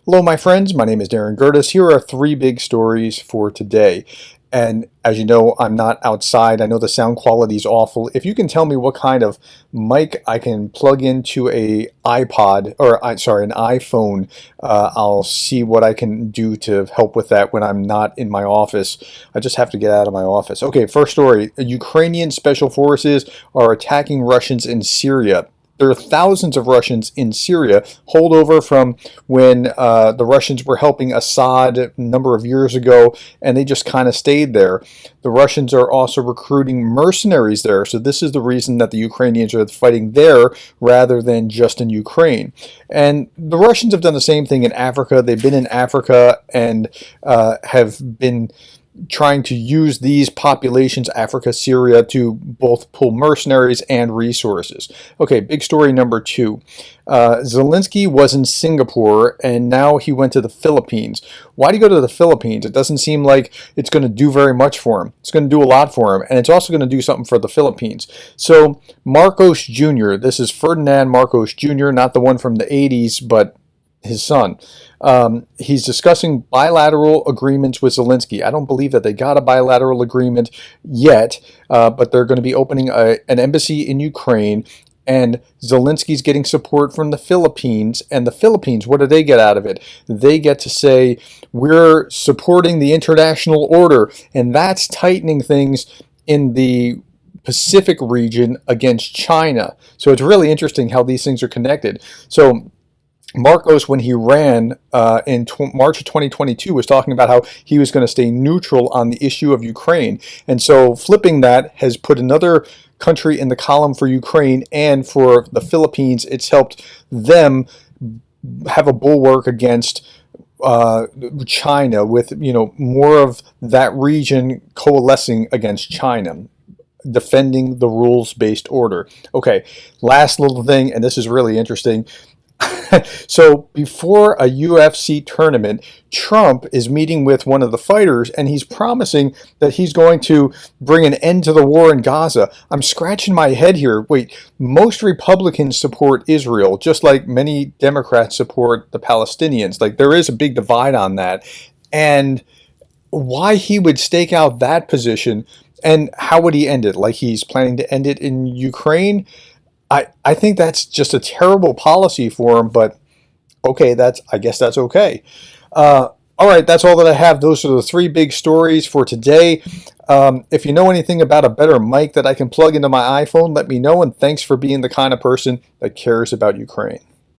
Hello, my friends. My name is Darren Gerdes. Here are three big stories for today. And as you know, I'm not outside. I know the sound quality is awful. If you can tell me what kind of mic I can plug into a iPod, or an iPhone, I'll see what I can do to help with that when I'm not in my office. I just have to get out of my office. Okay, first story. Ukrainian special forces are attacking Russians in Syria. There are thousands of Russians in Syria, holdover from when the Russians were helping Assad a number of years ago, and they just kind of stayed there. The Russians are also recruiting mercenaries there, so this is the reason that the Ukrainians are fighting there rather than just in Ukraine. And the Russians have done the same thing in Africa. They've been in Africa and have been trying to use these populations, Africa, Syria, to both pull mercenaries and resources. Okay, big story number two. Zelensky was in Singapore and now he went to the Philippines. Why do you go to the Philippines? It doesn't seem like it's going to do very much for him. It's going to do a lot for him, and it's also going to do something for the Philippines. So Marcos Jr., this is Ferdinand Marcos Jr., not the one from the 80s, but his son. He's discussing bilateral agreements with Zelensky. I don't believe that they got a bilateral agreement yet, but they're going to be opening an embassy in Ukraine, and Zelensky's getting support from the Philippines. And the Philippines, what do they get out of it? They get to say, we're supporting the international order, and that's tightening things in the Pacific region against China. So it's really interesting how these things are connected. So Marcos, when he ran in March of 2022, was talking about how he was going to stay neutral on the issue of Ukraine. And so flipping that has put another country in the column for Ukraine, and for the Philippines, it's helped them have a bulwark against China, with more of that region coalescing against China, defending the rules-based order. Okay, last little thing, and this is really interesting. So before a UFC tournament, Trump is meeting with one of the fighters, and he's promising that he's going to bring an end to the war in Gaza. I'm scratching my head here. Wait, most Republicans support Israel, just like many Democrats support the Palestinians. Like, there is a big divide on that. And why he would stake out that position, and how would he end it? Like, he's planning to end it in Ukraine? I think that's just a terrible policy for him, but okay, I guess that's okay. All right, that's all that I have. Those are the three big stories for today. If you know anything about a better mic that I can plug into my iPhone, let me know, and thanks for being the kind of person that cares about Ukraine.